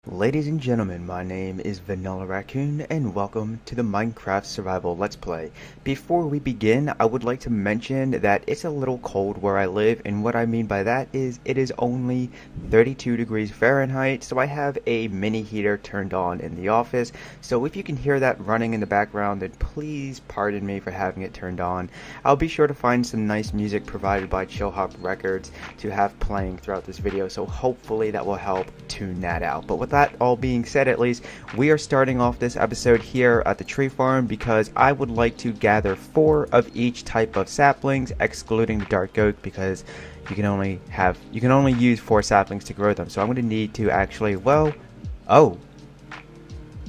Ladies and gentlemen, my name is Vanillaraccoon and welcome to the Minecraft Survival Let's Play. Before we begin, I would like to mention that it's a little cold where I live, and what I mean by that is it is only 32 degrees Fahrenheit, so I have a mini heater turned on in the office. So if you can hear that running in the background, then please pardon me for having it turned on. I'll be sure to find some nice music provided by Chill Hop Records to have playing throughout this video, so hopefully that will help tune that out. But with that all being said, at least, we are starting off this episode here at the tree farm because I would like to gather 4 of each type of saplings, excluding the dark oak, because you can only use 4 saplings to grow them. So I'm going to need to actually,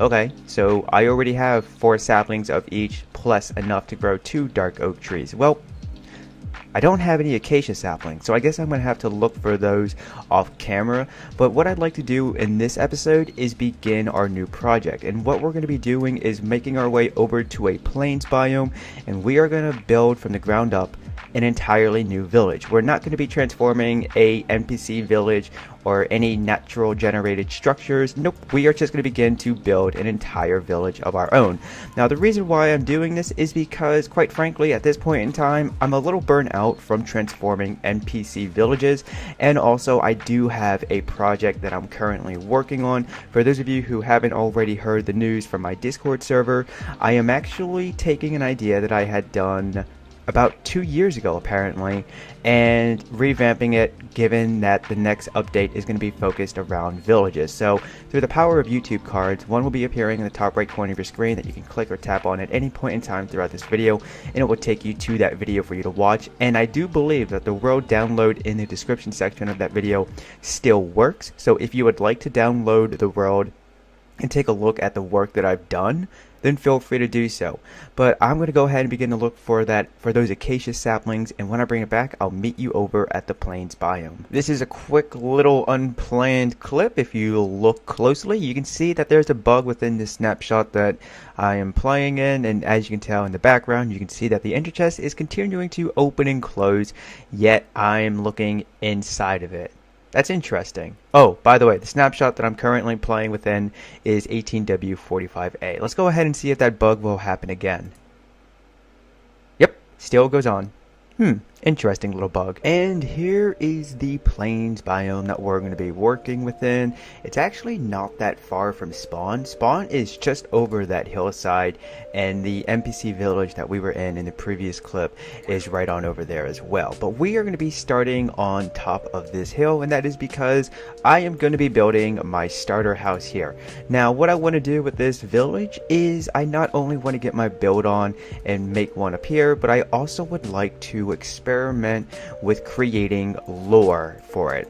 okay, so I already have 4 saplings of each plus enough to grow 2 dark oak trees. Well, I don't have any acacia saplings, so I guess I'm going to have to look for those off camera. But what I'd like to do in this episode is begin our new project. And what we're going to be doing is making our way over to a plains biome, and we are going to build from the ground up an entirely new village. We're not going to be transforming a NPC village or any natural generated structures. Nope, we are just going to begin to build an entire village of our own. Now, the reason why I'm doing this is because, quite frankly, at this point in time, I'm a little burnt out from transforming NPC villages, and also I do have a project that I'm currently working on. For those of you who haven't already heard the news from my Discord server, I am actually taking an idea that I had done about 2 years ago apparently, and revamping it, given that the next update is going to be focused around villages. So through the power of YouTube cards, one will be appearing in the top right corner of your screen that you can click or tap on at any point in time throughout this video, and it will take you to that video for you to watch. And I do believe that the world download in the description section of that video still works, so if you would like to download the world and take a look at the work that I've done, then feel free to do so. But I'm going to go ahead and begin to look for those acacia saplings, and when I bring it back, I'll meet you over at the plains biome. This is a quick little unplanned clip. If you look closely, you can see that there's a bug within this snapshot that I am playing in, and as you can tell in the background, you can see that the ender chest is continuing to open and close, yet I'm looking inside of it. That's interesting. Oh, by the way, the snapshot that I'm currently playing within is 18W45A. Let's go ahead and see if that bug will happen again. Yep, still goes on. Interesting little bug. And here is the plains biome that we're going to be working within. It's actually not that far from spawn. Spawn is just over that hillside, and the NPC village that we were in the previous clip is right on over there as well. But we are going to be starting on top of this hill, and that is because I am going to be building my starter house here. Now, what I want to do with this village is I not only want to get my build on and make one appear, but I also would like to experiment with creating lore for it.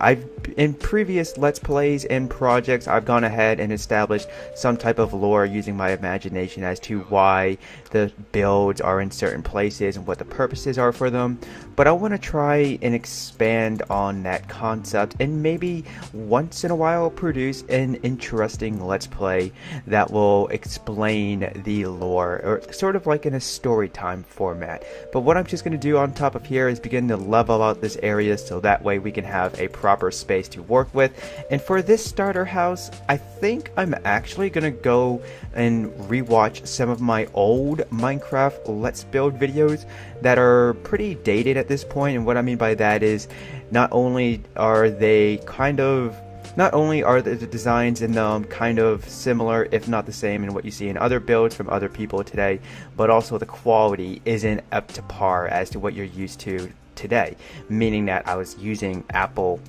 In previous Let's Plays and projects, I've gone ahead and established some type of lore using my imagination as to why the builds are in certain places and what the purposes are for them. But I want to try and expand on that concept, and maybe once in a while produce an interesting Let's Play that will explain the lore, or sort of like in a story time format. But what I'm just going to do on top of here is begin to level out this area so that way we can have a proper space to work with. And for this starter house, I think I'm actually going to go and rewatch some of my old Minecraft Let's Build videos that are pretty dated at this point. And what I mean by that is not only are the designs in them kind of similar, if not the same, in what you see in other builds from other people today, but also the quality isn't up to par as to what you're used to today. Meaning that I was using Apple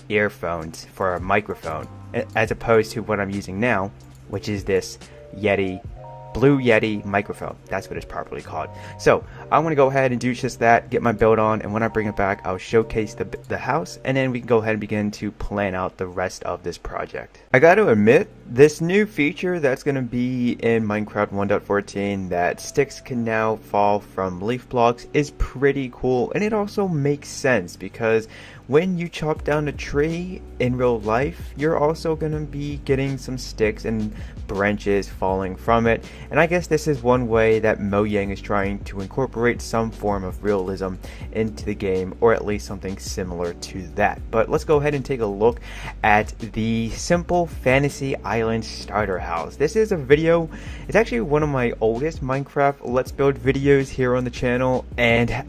earphones for a microphone, as opposed to what I'm using now, which is this Blue Yeti microphone. That's what it's properly called. So I'm going to go ahead and do just that, get my build on, and when I bring it back, I'll showcase the house, and then we can go ahead and begin to plan out the rest of this project. I got to admit, this new feature that's going to be in Minecraft 1.14, that sticks can now fall from leaf blocks, is pretty cool, and it also makes sense because when you chop down a tree in real life, you're also going to be getting some sticks and branches falling from it. And I guess this is one way that Mojang is trying to incorporate some form of realism into the game, or at least something similar to that. But let's go ahead and take a look at the simple fantasy island starter house. This is a video, it's actually one of my oldest Minecraft Let's Build videos here on the channel. And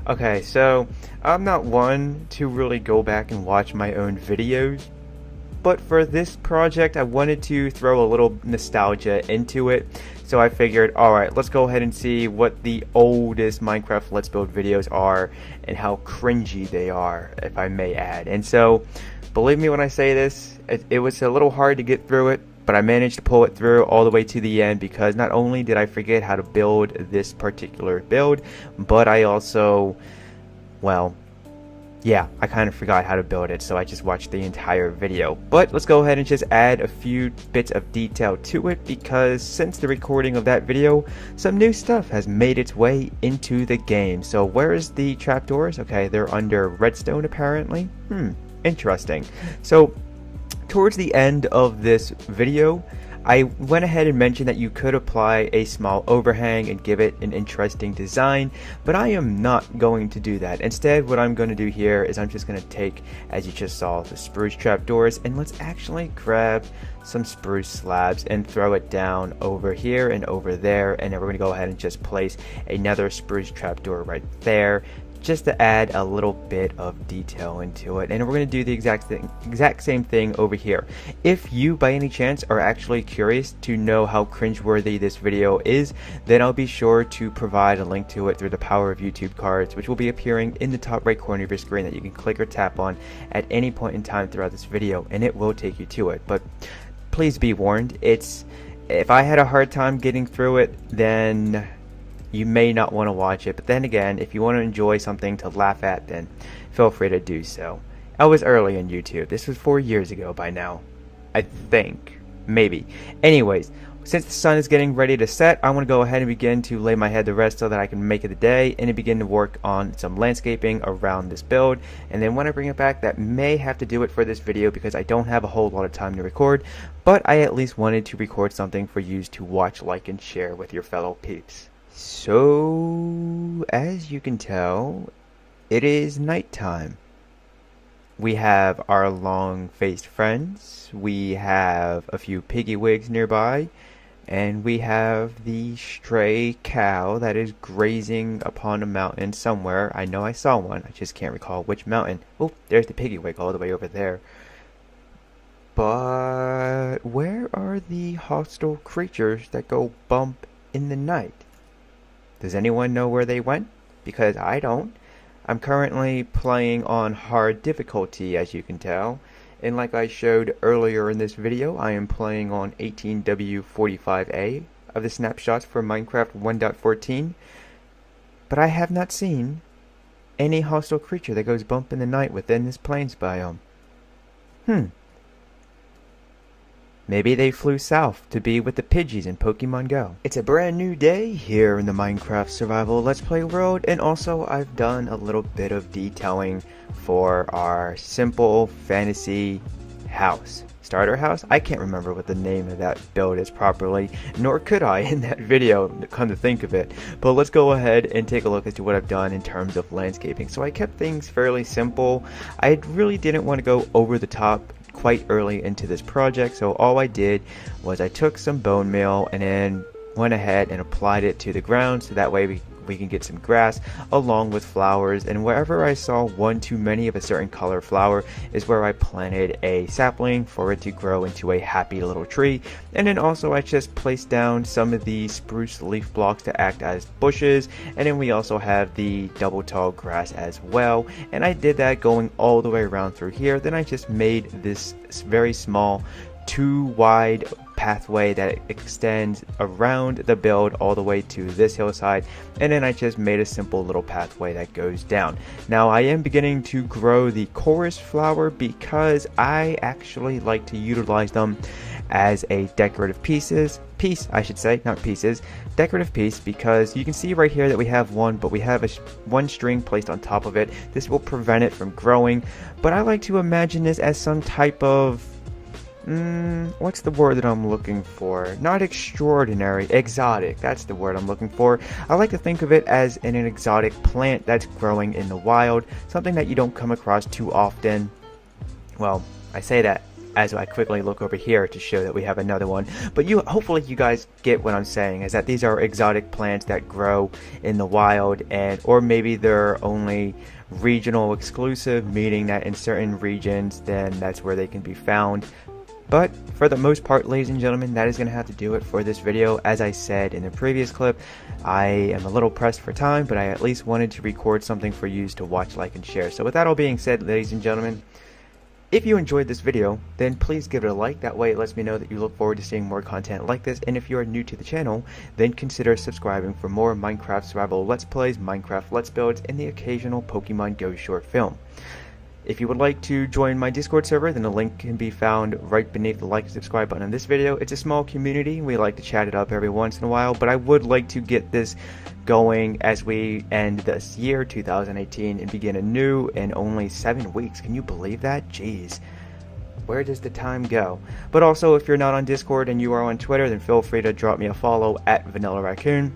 okay, so I'm not one to really go back and watch my own videos, but for this project I wanted to throw a little nostalgia into it. So I figured, alright, let's go ahead and see what the oldest Minecraft Let's Build videos are and how cringy they are, if I may add. And so, believe me when I say this, it was a little hard to get through it, but I managed to pull it through all the way to the end, because not only did I forget how to build this particular build, but I also, well, yeah, I kind of forgot how to build it, so I just watched the entire video. But let's go ahead and just add a few bits of detail to it, because since the recording of that video, some new stuff has made its way into the game. So where is the trapdoors? Okay, they're under redstone apparently. Interesting. So towards the end of this video, I went ahead and mentioned that you could apply a small overhang and give it an interesting design, but I am not going to do that. Instead, what I'm going to do here is I'm just going to take, as you just saw, the spruce trapdoors, and let's actually grab some spruce slabs and throw it down over here and over there, and then we're going to go ahead and just place another spruce trapdoor right there, just to add a little bit of detail into it. And we're going to do the exact same thing over here. If you by any chance are actually curious to know how cringeworthy this video is, then I'll be sure to provide a link to it through the power of YouTube cards, which will be appearing in the top right corner of your screen that you can click or tap on at any point in time throughout this video, and it will take you to it. But please be warned, if I had a hard time getting through it, then you may not want to watch it. But then again, if you want to enjoy something to laugh at, then feel free to do so. I was early on YouTube. This was 4 years ago by now, I think. Maybe. Anyways, since the sun is getting ready to set, I want to go ahead and begin to lay my head to rest so that I can make it the day and begin to work on some landscaping around this build. And then when I bring it back, that may have to do it for this video, because I don't have a whole lot of time to record, but I at least wanted to record something for you to watch, like, and share with your fellow peeps. So, as you can tell, it is nighttime. We have our long-faced friends, we have a few piggy wigs nearby, and we have the stray cow that is grazing upon a mountain somewhere. I know I saw one, I just can't recall which mountain. Oh, there's the piggy wig all the way over there. But where are the hostile creatures that go bump in the night? Does anyone know where they went? Because I don't. I'm currently playing on hard difficulty, as you can tell. And like I showed earlier in this video, I am playing on 18W45A of the snapshots for Minecraft 1.14. But I have not seen any hostile creature that goes bump in the night within this plains biome. Maybe they flew south to be with the Pidgeys in Pokemon Go. It's a brand new day here in the Minecraft Survival Let's Play world, and also I've done a little bit of detailing for our simple fantasy house. Starter house? I can't remember what the name of that build is properly, nor could I in that video, come to think of it. But let's go ahead and take a look as to what I've done in terms of landscaping. So I kept things fairly simple. I really didn't want to go over the top quite early into this project, so all I did was I took some bone meal and then went ahead and applied it to the ground, so that way we can get some grass along with flowers. And wherever I saw one too many of a certain color flower is where I planted a sapling for it to grow into a happy little tree. And then also I just placed down some of the spruce leaf blocks to act as bushes, and then we also have the double tall grass as well. And I did that going all the way around through here. Then I just made this very small 2 wide pathway that extends around the build all the way to this hillside, and then I just made a simple little pathway that goes down. Now I am beginning to grow the chorus flower because I actually like to utilize them as a decorative decorative piece, because you can see right here that we have one, but we have one string placed on top of it. This will prevent it from growing, but I like to imagine this as some type of what's the word that I'm looking for? Not extraordinary, exotic. That's the word I'm looking for. I like to think of it as an exotic plant that's growing in the wild, something that you don't come across too often. Well, I say that as I quickly look over here to show that we have another one, but hopefully you guys get what I'm saying, is that these are exotic plants that grow in the wild, or maybe they're only regional exclusive, meaning that in certain regions then that's where they can be found. But for the most part, ladies and gentlemen, that is going to have to do it for this video. As I said in the previous clip, I am a little pressed for time, but I at least wanted to record something for you to watch, like, and share. So with that all being said, ladies and gentlemen, if you enjoyed this video, then please give it a like. That way it lets me know that you look forward to seeing more content like this. And if you are new to the channel, then consider subscribing for more Minecraft survival Let's Plays, Minecraft Let's Builds, and the occasional Pokemon Go short film. If you would like to join my Discord server, then the link can be found right beneath the like and subscribe button on this video. It's a small community. We like to chat it up every once in a while, but I would like to get this going as we end this year, 2018, and begin anew in only 7 weeks. Can you believe that? Jeez. Where does the time go? But also, if you're not on Discord and you are on Twitter, then feel free to drop me a follow at Vanillaraccoon.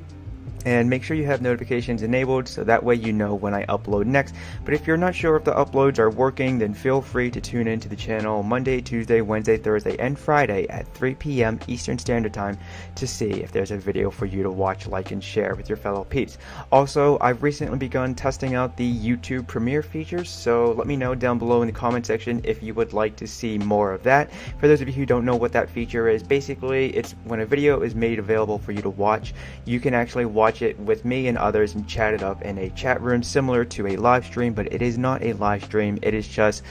And make sure you have notifications enabled so that way you know when I upload next. But if you're not sure if the uploads are working, then feel free to tune into the channel Monday, Tuesday, Wednesday, Thursday, and Friday at 3 p.m. Eastern Standard Time to see if there's a video for you to watch, like, and share with your fellow peeps. Also, I've recently begun testing out the YouTube Premiere features, so let me know down below in the comment section if you would like to see more of that. For those of you who don't know what that feature is, basically it's when a video is made available for you to watch, you can actually watch it with me and others and chat it up in a chat room similar to a live stream, but it is not a live stream. It is just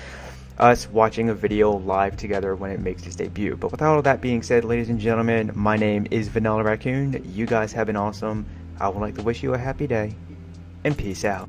us watching a video live together when it makes its debut. But with all of that being said, ladies and gentlemen, my name is Vanillaraccoon. You guys have been awesome. I would like to wish you a happy day, and peace out.